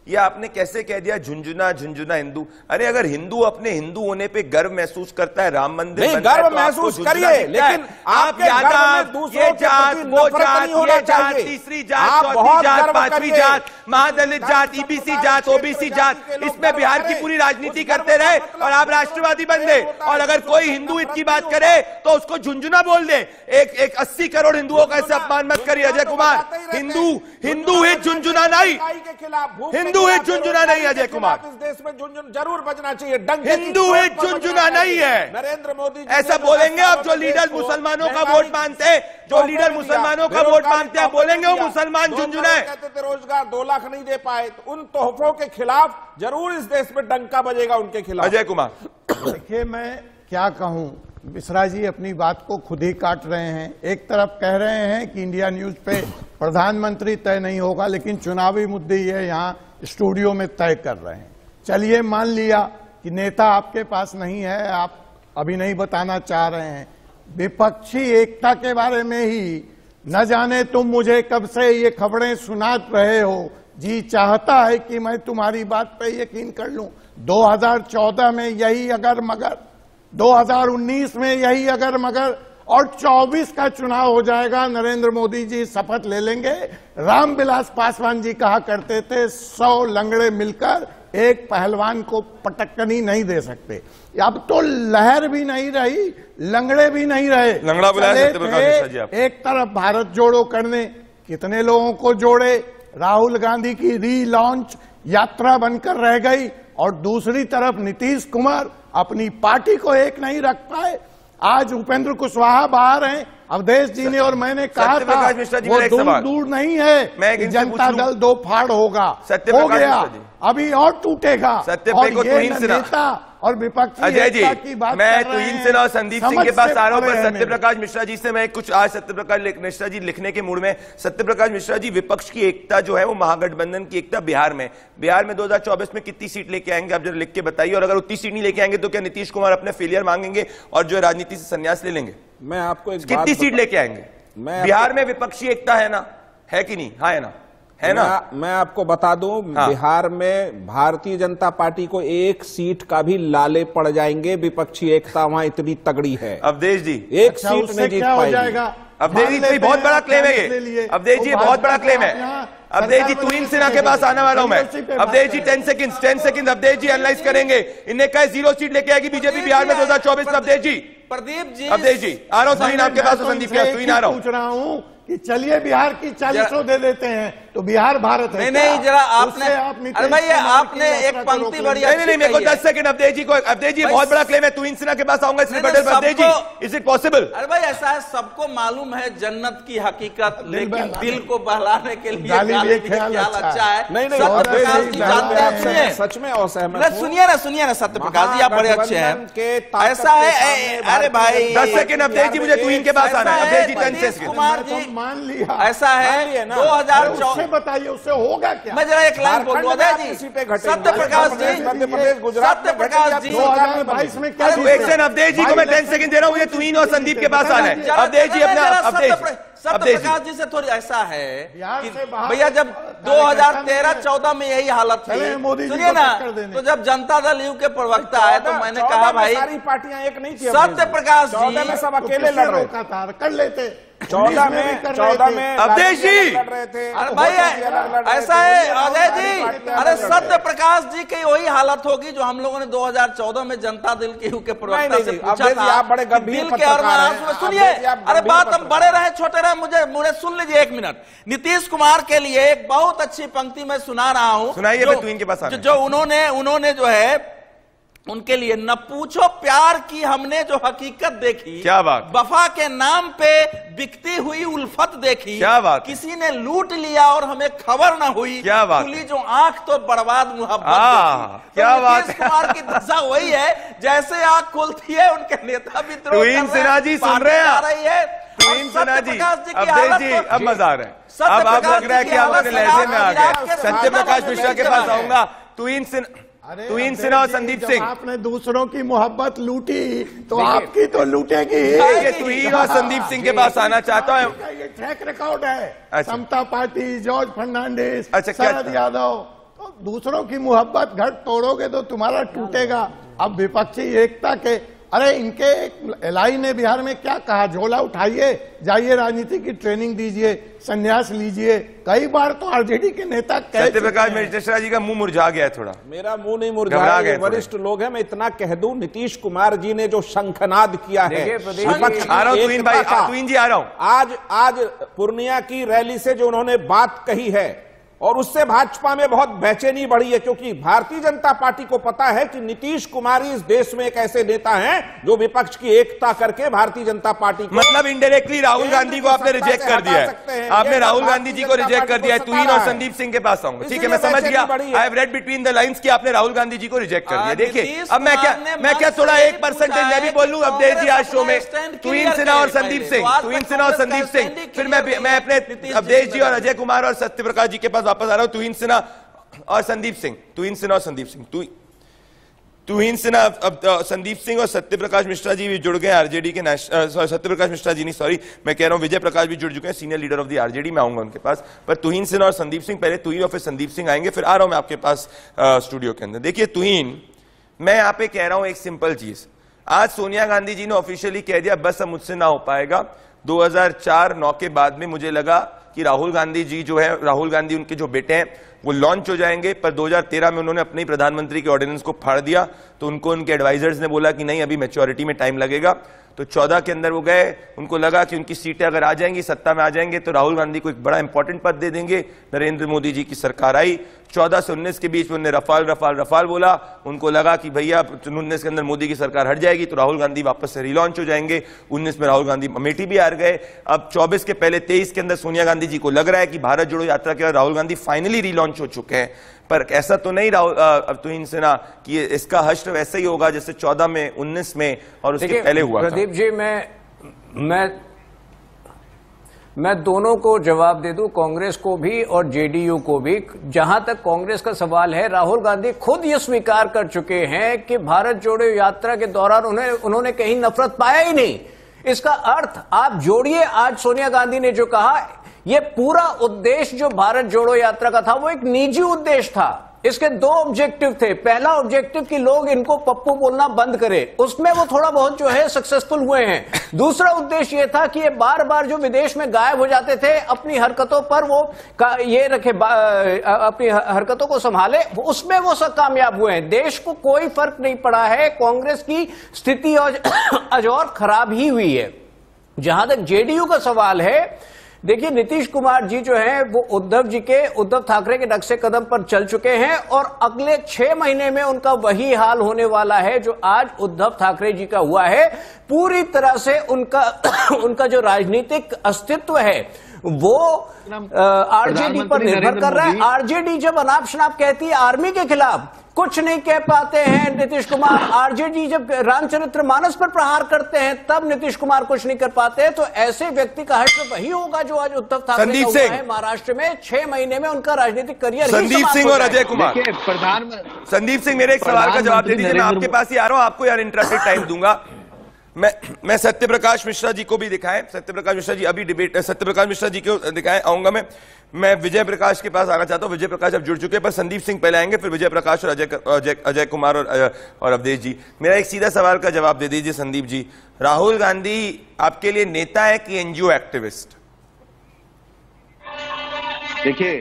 S2: ये आपने कैसे कह दिया झुंझुना हिंदू? अरे अगर हिंदू अपने हिंदू होने पे गर्व महसूस करता है, राम मंदिर
S9: नहीं गर्व महसूस करिए, लेकिन आपके जात, ये जात, वो जात, ये जात, तीसरी जात, चौथी जात, पांचवी जात, महादलित जात, ईबीसी जात, ओबीसी जात, इसमें बिहार की पूरी राजनीति करते रहे और आप राष्ट्रवादी बन गए। और अगर कोई हिंदू हित की बात करे तो उसको झुंझुना बोल दे। एक 80 करोड़ हिंदुओं का ऐसे अपमान मत करिए अजय कुमार। हिंदू हित झुंझुना नहीं, हिंदू हित झुंझुना नहीं अजय कुमार। इस देश में झुंझुन जरूर बजना चाहिए।
S2: हिंदू हित झुंझुना नहीं है।
S9: नरेंद्र मोदी
S2: ऐसा बोलेंगे आप? जो लीडर मुसलमानों का वोट मांगते हैं, जो लीडर मुसलमानों का वोट मांगते हैं, बोलेंगे वो मुसलमान झुंझुना है।
S9: कहते थे रोजगार 2 लाख नहीं दे पाए, तो उन तोहफों के खिलाफ जरूर इस देश में डंका बजेगा उनके खिलाफ।
S2: अजय कुमार,
S8: देखिए मैं क्या कहूं, मिश्रा जी अपनी बात को खुद ही काट रहे हैं। एक तरफ कह रहे हैं कि इंडिया न्यूज पे प्रधानमंत्री तय नहीं होगा, लेकिन चुनावी मुद्दे ये यहाँ स्टूडियो में तय कर रहे हैं। चलिए मान लिया कि नेता आपके पास नहीं है, आप अभी नहीं बताना चाह रहे हैं। विपक्षी एकता के बारे में ही न जाने तुम मुझे कब से ये खबरें सुना रहे हो। जी चाहता है कि मैं तुम्हारी बात पे यकीन कर लूं। 2014 में यही अगर मगर, 2019 में यही अगर मगर, और 24 का चुनाव हो जाएगा, नरेंद्र मोदी जी शपथ ले लेंगे। रामविलास पासवान जी कहा करते थे 100 लंगड़े मिलकर एक पहलवान को पटकनी नहीं दे सकते। अब तो लहर भी नहीं रही, लंगड़े भी नहीं रहे।
S2: लंगड़ा बुलाया
S8: एक तरफ भारत जोड़ो करने, कितने लोगों को जोड़े, राहुल गांधी की रीलॉन्च यात्रा बनकर रह गई, और दूसरी तरफ नीतीश कुमार अपनी पार्टी को एक नहीं रख पाए। आज उपेंद्र कुशवाहा बाहर हैं। अवधेश जी ने और मैंने कहा था वो दूर नहीं है कि जनता दल 2 फाड़ होगा, हो गया, अभी और टूटेगा। और ये नेता और विपक्षी
S2: अजय जी,
S8: की बात
S2: मैं तुहिन सिन्हा और संदीप सिंह के पास आ रहा हूं, पर सत्य प्रकाश मिश्रा जी से मैं कुछ आज सत्य प्रकाश मिश्रा जी लिखने के मूड में। सत्य प्रकाश मिश्रा जी, विपक्ष की एकता जो है वो महागठबंधन की एकता बिहार में 2024 में कितनी सीट लेके आएंगे आप जरा लिख के बताइए। और अगर उतनी सीट नहीं लेके आएंगे तो क्या नीतीश कुमार अपने फेलियर मांगेंगे और जो राजनीति से संन्यास ले लेंगे?
S9: मैं आपको एक
S2: कितनी सीट लेके आएंगे? बिहार में विपक्षी एकता है ना, है कि नहीं? हाँ है ना, है ना?
S9: मैं आपको बता दूं, बिहार में भारतीय जनता पार्टी को एक सीट का भी लाले पड़ जाएंगे, विपक्षी एकता वहां इतनी तगड़ी है।
S2: अवधेश जी
S9: एक सीट में जीत पाएगी।
S2: अवधेश जी बहुत बड़ा क्लेम है ये, अवधेश जी बहुत बड़ा क्लेम है। अवधेश जी तुहिन सिन्हा के पास आने वाला हूं मैं। अवधेश जी 10 सेकंड अवधेश जी एनालाइज करेंगे। इन्हें कहा 0 सीट लेके आएगी बीजेपी बिहार में 2024 में। अवधेश जी,
S11: प्रदीप जी,
S2: अवधेश जी आ रहा हूं, तुहिन आपके पास, संदीप के तुहिन आ रहा हूं।
S13: पूछ रहा हूं कि चलिए बिहार की 40 दे देते हैं तो बिहार भारत है।
S11: नहीं, जरा आपने, अरे भाई आपने एक पंक्ति बढ़िया,
S2: नहीं मेरे को 10 सेकंड अवधेश जी को। अवधेश जी बहुत बड़ा क्लेम है, तुहिन सिन्हा के पास आऊंगा। अवधेश जी, इज इट पॉसिबल?
S11: अरे भाई ऐसा है, सबको मालूम है जन्नत की हकीकत, लेकिन दिल को बहलाने के लिए ख्याल अच्छा है।
S9: नहीं, सच में असहमत।
S11: सुनिए ना सत्य प्रकाश जी, आप बड़े अच्छे हैं। ऐसा है, अरे भाई
S2: 10 सेकंड अवधेश जी, मुझे तुहिन के पास आना है। अवधेश जी 10 सेकंड।
S11: कुमार जी
S13: मान लिया,
S11: ऐसा है 2014,
S13: बताइए उससे होगा क्या?
S11: मैं जरा एक लाइन बोल दूं जी, सत्य प्रकाश जी,
S9: मध्य प्रदेश, गुजरात,
S11: सत्य प्रकाश जी,
S13: 2022 में क्या?
S2: अवधेश जी को मैं 10 सेकंड दे रहा हूं, मुझे तुहिन और संदीप के पास आना है। अवधेश जी अपना
S11: सत्य प्रकाश जी से थोड़ी ऐसा है कि भैया जब 2013-14 में यही हालत थी, सुनिए ना, तो जब जनता दल यू के प्रवक्ता आए तो मैंने कहा भाई
S9: सारी पार्टियां एक नहीं थी।
S11: सत्य प्रकाश जी
S9: 14 में सब अकेले लड़ रहे थे,
S13: कर लेते
S9: 14 में
S2: अवधेश जी
S9: लड़ रहे थे।
S11: अरे भाई ऐसा है अजय जी, अरे सत्य प्रकाश जी की वही हालत होगी जो हम लोगों ने 2014 में जनता दल के के प्रवक्ता से पूछा था।
S9: आप बड़े गंभीर
S11: दिल के और सुनिए, अरे बात हम बड़े रहे छोटे रहे, मुझे सुन लीजिए एक मिनट। नीतीश कुमार के लिए एक बहुत अच्छी पंक्ति मैं सुना रहा हूं,
S2: सुनाइए। मैं तुहिन के पास
S11: जो उन्होंने जो है उनके लिए, न पूछो प्यार की हमने जो हकीकत देखी,
S2: क्या बात,
S11: वफा के नाम पे बिकती हुई उल्फत देखी,
S2: क्या बात,
S11: किसी ने लूट लिया और हमें खबर ना हुई,
S2: क्या बात,
S11: खुली जो आंख तो बर्बाद मोहब्बत।
S2: क्या बात।
S11: नीतीश कुमार की दशा वही है, जैसे आंख खुलती है उनके नेता विद्रोह
S2: तुहिन सिन्हा जी सुन रहे हैं? तुहिन सिन्हा जी, अवधेश जी अब मजा आ रहा है, अब आप लग रहा है कि आप अपने लहजे में आ गए। सत्य प्रकाश मिश्रा के पास आऊंगा। तुहिन सिन्हा और संदीप सिंह,
S13: आपने दूसरों की मोहब्बत लूटी तो आपकी तो लूटेगी।
S2: तुहिन और संदीप सिंह के पास आना चाहता हूँ।
S13: ये ट्रैक रिकॉर्ड है, समता पार्टी, जॉर्ज फर्नांडिस, शरद यादव, तो दूसरों की मोहब्बत घर तोड़ोगे तो तुम्हारा टूटेगा। अब विपक्षी एकता के, अरे इनके एलआई ने बिहार में क्या कहा, झोला उठाइए, जाइए राजनीति की ट्रेनिंग दीजिए, संन्यास लीजिए। कई बार तो आरजेडी के नेता
S2: सत्य प्रकाश मिश्रा जी का मुंह मुरझा गया है थोड़ा।
S9: मेरा मुंह नहीं मुरझा गया, वरिष्ठ लोग हैं। मैं इतना कह दूं, नीतीश कुमार जी ने जो शंखनाद किया है,
S2: तुहिन जी आ रहा हूं,
S9: आज पूर्णिया की रैली से जो उन्होंने बात कही है, और उससे भाजपा में बहुत बेचैनी बढ़ी है, क्योंकि भारतीय जनता पार्टी को पता है कि नीतीश कुमार इस देश में एक ऐसे नेता हैं जो विपक्ष की एकता करके भारतीय जनता पार्टी को,
S2: मतलब इनडायरेक्टली राहुल गांधी को आपने रिजेक्ट कर दिया है। आपने राहुल गांधी जी को रिजेक्ट कर दिया है। तुहिन और संदीप सिंह के पास आऊंगा, ठीक है, मैं समझ गया। I have read between the lines कि आपने राहुल गांधी जी को रिजेक्ट कर दिया। देखिए अब मैं क्या थोड़ा 1% मैं भी बोल लूं अवधेश जी आज शो में। तुहिन सिन्हा और संदीप सिंह, फिर मैं अपने अवधेश जी और अजय कुमार और सत्य प्रकाश जी के पास वापस आ रहा हूं। तुहिन सिन्हा और संदीप सिंह और सत्य प्रकाश मिश्रा जी भी जुड़ गए आरजेडी के सत्य प्रकाश मिश्रा जी नहीं, सॉरी, मैं कह रहा हूं विजय प्रकाश भी जुड़ चुके हैं, senior leader of the RJD. मैं आऊंगा उनके पास, पर तुहिन सिन्हा और संदीप सिंह, पहले तुहिन और फिर संदीप सिंह आएंगे, फिर आ रहा हूं मैं आपके पास स्टूडियो के अंदर। देखिए तुहिन, मैं यहां पे कह रहा हूं एक सिंपल चीज। आज सोनिया गांधी जी ने ऑफिशियली कह दिया बस अब मुझसे ना हो पाएगा। 2004-9 के बाद में मुझे लगा कि राहुल गांधी जी जो है, राहुल गांधी उनके जो बेटे हैं वो लॉन्च हो जाएंगे, पर 2013 में उन्होंने अपने प्रधानमंत्री के ऑर्डिनेंस को फाड़ दिया। तो उनको उनके एडवाइजर्स ने बोला कि नहीं, अभी मैच्योरिटी में टाइम लगेगा। तो 14 के अंदर वो गए, उनको लगा कि उनकी सीटें अगर आ जाएंगी, सत्ता में आ जाएंगे, तो राहुल गांधी को एक बड़ा इंपॉर्टेंट पद दे देंगे। नरेंद्र मोदी जी की सरकार आई, 14 से 19 के बीच में उन्होंने रफाल बोला। उनको लगा कि भैया 19 के अंदर मोदी की सरकार हट जाएगी तो राहुल गांधी वापस से रिलॉन्च हो जाएंगे। 19 में राहुल गांधी अमेठी भी हार गए। अब 24 के पहले 23 के अंदर सोनिया गांधी जी को लग रहा है कि भारत जोड़ो यात्रा के बाद राहुल गांधी फाइनली रिलॉन्च हो चुके हैं। पर ऐसा तो नहीं तुहिन सिन्हा कि इसका हश्र वैसे ही होगा जैसे 14 में, 19 में और उसके पहले हुआ था।
S10: प्रदीप जी, मैं दोनों को जवाब दे दूं, कांग्रेस को भी और जेडीयू को भी। जहां तक कांग्रेस का सवाल है, राहुल गांधी खुद ये स्वीकार कर चुके हैं कि भारत जोड़ो यात्रा के दौरान उन्होंने कहीं नफरत पाया ही नहीं। इसका अर्थ आप जोड़िए, आज सोनिया गांधी ने जो कहा, ये पूरा उद्देश्य जो भारत जोड़ो यात्रा का था वो एक निजी उद्देश्य था। इसके दो ऑब्जेक्टिव थे। पहला ऑब्जेक्टिव कि लोग इनको पप्पू बोलना बंद करें, उसमें वो थोड़ा बहुत जो है सक्सेसफुल हुए हैं। दूसरा उद्देश्य ये था कि ये बार बार जो विदेश में गायब हो जाते थे अपनी हरकतों पर वो ये रखे, अपनी हरकतों को संभाले, उसमें वो सब कामयाब हुए हैं। देश को कोई फर्क नहीं पड़ा है। कांग्रेस की स्थिति आज और खराब ही हुई है। जहां तक जेडीयू का सवाल है, देखिए नीतीश कुमार जी जो हैं वो उद्धव ठाकरे के नक्शे कदम पर चल चुके हैं और अगले 6 महीने में उनका वही हाल होने वाला है जो आज उद्धव ठाकरे जी का हुआ है। पूरी तरह से उनका जो राजनीतिक अस्तित्व है वो आरजेडी पर निर्भर कर रहा है। आरजेडी जब अनाप शनाप कहती है आर्मी के खिलाफ, कुछ नहीं कह पाते हैं नीतीश कुमार। आरजेडी जब रामचरितमानस पर प्रहार करते हैं तब नीतीश कुमार कुछ नहीं कर पाते। तो ऐसे व्यक्ति का हश्र वही होगा जो आज उद्धव ठाकरे का हुआ है महाराष्ट्र में। 6 महीने में उनका राजनीतिक करियर
S2: संदीप सिंह और अजय कुमार। संदीप सिंह, मेरे एक सवाल का जवाब दे दीजिए। मैं आपके पास ही आ रहा हूं, आपको यार इंटरेस्टेड टाइम दूंगा। मैं सत्यप्रकाश मिश्रा जी को भी दिखाएं। सत्यप्रकाश मिश्रा जी अभी डिबेट, सत्यप्रकाश मिश्रा जी को दिखाएं आऊंगा मैं विजय प्रकाश के पास आना चाहता हूं। विजय प्रकाश अब जुड़ चुके हैं, पर संदीप सिंह पहले आएंगे, फिर विजय प्रकाश और अजय कुमार और अवधेश जी। मेरा एक सीधा सवाल का जवाब दे दीजिए संदीप जी। राहुल गांधी आपके लिए नेता है कि एनजीओ एक्टिविस्ट?
S12: देखिए,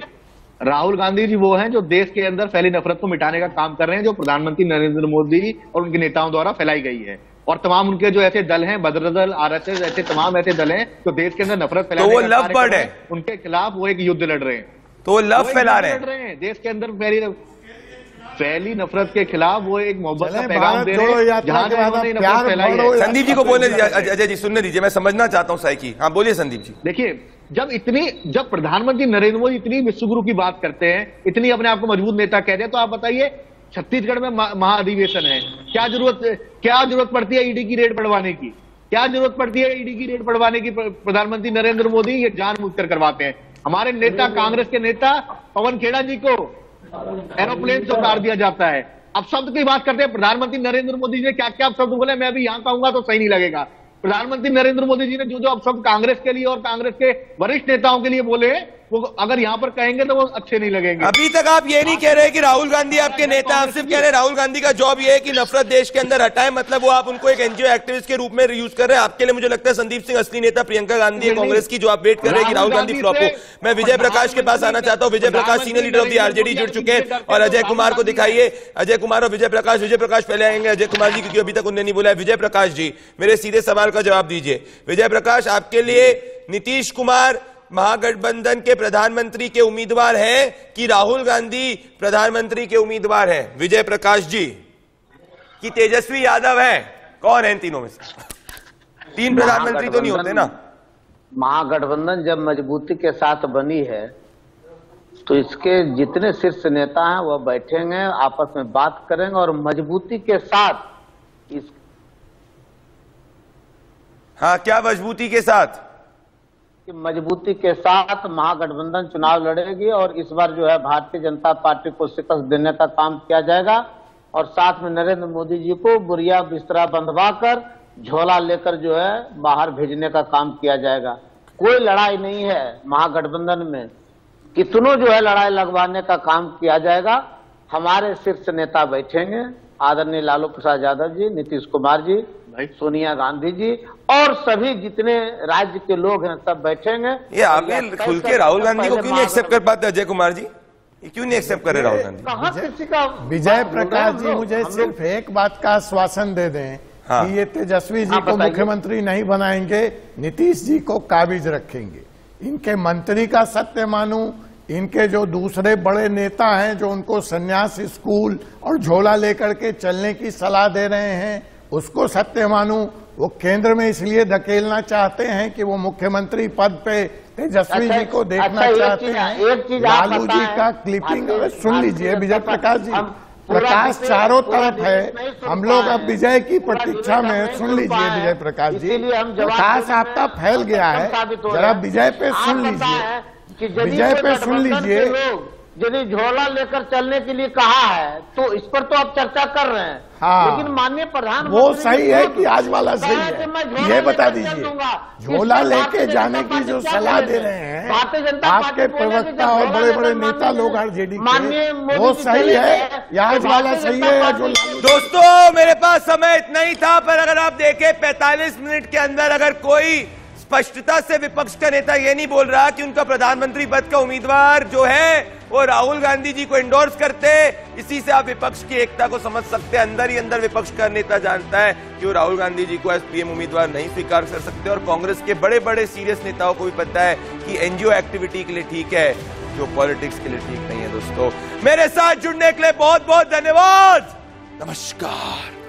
S12: राहुल गांधी जी वो हैं जो देश के अंदर फैली नफरत को मिटाने का काम कर रहे हैं, जो प्रधानमंत्री नरेंद्र मोदी और उनके नेताओं द्वारा फैलाई गई है। और तमाम उनके जो ऐसे दल हैं, बद्रदल, आरएसएस, ऐसे तमाम ऐसे दल हैं जो देश के अंदर नफरत फैलाने
S2: तो वो लव बर्ड है,
S12: उनके खिलाफ वो एक युद्ध लड़ रहे हैं।
S2: तो वो लव फैला रहे हैं
S12: देश के अंदर फैली नफरत के खिलाफ वो एक मोहब्बत का पैगाम दे रहे हैं जहां उन्होंने नफरत फैलाई है।
S2: संदीप जी को बोलने दीजिए, अजय जी सुनने दीजिए, मैं समझना चाहता हूं साइकी। हाँ बोलिए संदीप जी।
S12: देखिए, जब प्रधानमंत्री नरेंद्र मोदी इतनी विश्वगुरु की बात करते हैं, इतनी अपने आप को मजबूत नेता कहते हैं, तो आप बताइए छत्तीसगढ़ में महाअधिवेशन है, क्या जरूरत पड़ती है ईडी की रेड बढ़वाने की? क्या जरूरत पड़ती है ईडी की रेड बढ़वाने की? प्रधानमंत्री नरेंद्र मोदी ये जानबूझकर करवाते हैं। हमारे नेता, कांग्रेस के नेता पवन खेड़ा जी को एरोप्लेन से उतार दिया जाता है। अब शब्द की बात करते हैं, प्रधानमंत्री नरेंद्र मोदी जी ने क्या क्या शब्द बोले, मैं अभी यहां कहूंगा तो सही नहीं लगेगा। प्रधानमंत्री नरेंद्र मोदी जी ने जो अब शब्द कांग्रेस के लिए और कांग्रेस के वरिष्ठ नेताओं के लिए बोले, वो अगर यहां पर कहेंगे तो वो अच्छे नहीं लगेंगे।
S2: अभी तक आप ये नहीं कह रहे कि राहुल गांधी आपके नेता, आप सिर्फ कह रहे राहुल गांधी का जॉब ये है कि नफरत देश के अंदर हटाए, मतलब वो आप उनको एक एनजीओ एक्टिविस्ट के रूप में यूज कर रहे हैं। आपके लिए मुझे लगता है संदीप सिंह असली नेता प्रियंका गांधी है कांग्रेस की, जो आप वेट कर रहे हैं कि राहुल गांधी फ्लॉप हो। मैं विजय प्रकाश के पास आना चाहता हूं। Vijay Prakash senior leader of the RJD जुड़ चुके हैं, और अजय कुमार को दिखाइए। अजय कुमार और विजय प्रकाश पहले आएंगे, अजय कुमार जी, क्योंकि अभी तक उन्होंने नहीं बोला है। विजय प्रकाश जी, मेरे सीधे सवाल का जवाब दीजिए। विजय प्रकाश, आपके लिए नीतीश कुमार महागठबंधन के प्रधानमंत्री के उम्मीदवार हैं कि राहुल गांधी प्रधानमंत्री के उम्मीदवार हैं? विजय प्रकाश जी कि तेजस्वी यादव है? कौन है इन तीनों में से? 3 प्रधानमंत्री तो नहीं होते ना।
S14: महागठबंधन जब मजबूती के साथ बनी है तो इसके जितने शीर्ष नेता हैं वह बैठेंगे, आपस में बात करेंगे और मजबूती के साथ इस।
S2: हाँ, क्या मजबूती के साथ?
S14: कि मजबूती के साथ महागठबंधन चुनाव लड़ेगी और इस बार जो है भारतीय जनता पार्टी को शिकस्त देने का काम किया जाएगा, और साथ में नरेंद्र मोदी जी को बुरिया बिस्तरा बंधवाकर झोला लेकर जो है बाहर भेजने का काम किया जाएगा। कोई लड़ाई नहीं है महागठबंधन में, कितनों जो है लड़ाई लगवाने का काम किया जाएगा। हमारे शीर्ष नेता बैठेंगे, आदरणीय लालू प्रसाद यादव जी, नीतीश कुमार जी, सोनिया गांधी जी और सभी जितने राज्य के लोग हैं सब बैठेंगे।
S2: ये आप खुल के राहुल गांधी को क्यों नहीं एक्सेप्ट कर पाते अजय कुमार जी? ये क्यों नहीं एक्सेप्ट कर रहे राहुल गांधी?
S13: विजय प्रकाश जी, मुझे सिर्फ एक बात का आश्वासन दे दें कि ये तेजस्वी जी को मुख्यमंत्री नहीं बनाएंगे, नीतीश जी को काबिज रखेंगे। इनके मंत्री का सत्य मानूं, इनके जो दूसरे बड़े नेता हैं जो उनको संन्यास स्कूल और झोला लेकर के चलने की सलाह दे रहे हैं, उसको सत्य मानूं। वो केंद्र में इसलिए धकेलना चाहते हैं कि वो मुख्यमंत्री पद पे तेजस्वी जी को देखना चाहते हैं। लालू जी का क्लिपिंग सुन लीजिए विजय प्रकाश जी, प्रकाश चारों तरफ है, हम लोग अब विजय की प्रतीक्षा में। सुन लीजिए विजय प्रकाश जी, प्रकाश आपका फैल गया है, जरा विजय पे सुन लीजिए, विजय पे सुन लीजिए।
S14: यदि झोला लेकर चलने के लिए कहा है तो इस पर तो आप चर्चा कर रहे हैं।
S13: हाँ,
S14: लेकिन माननीय प्रधानमंत्री
S13: वो सही है कि आज वाला सही है, ये बता दीजिए। झोला लेके जाने की जो सलाह दे रहे हैं आपके प्रवक्ता और बड़े बड़े नेता लोग आरजेडी के, वो सही है या आज वाला सही है या जो?
S2: दोस्तों मेरे पास समय इतना ही था, पर अगर आप देखें 45 मिनट के अंदर अगर कोई स्पष्टता से विपक्ष का नेता ये नहीं बोल रहा कि उनका प्रधानमंत्री पद का उम्मीदवार जो है वो राहुल गांधी जी को एंडोर्स करते, इसी से आप विपक्ष की एकता को समझ सकते हैं। अंदर ही अंदर विपक्ष का नेता जानता है कि वो राहुल गांधी जी को एज पीएम उम्मीदवार नहीं स्वीकार कर सकते, और कांग्रेस के बड़े बड़े सीरियस नेताओं को भी पता है कि एनजीओ एक्टिविटी के लिए ठीक है, जो पॉलिटिक्स के लिए ठीक नहीं है। दोस्तों मेरे साथ जुड़ने के लिए बहुत बहुत धन्यवाद। नमस्कार।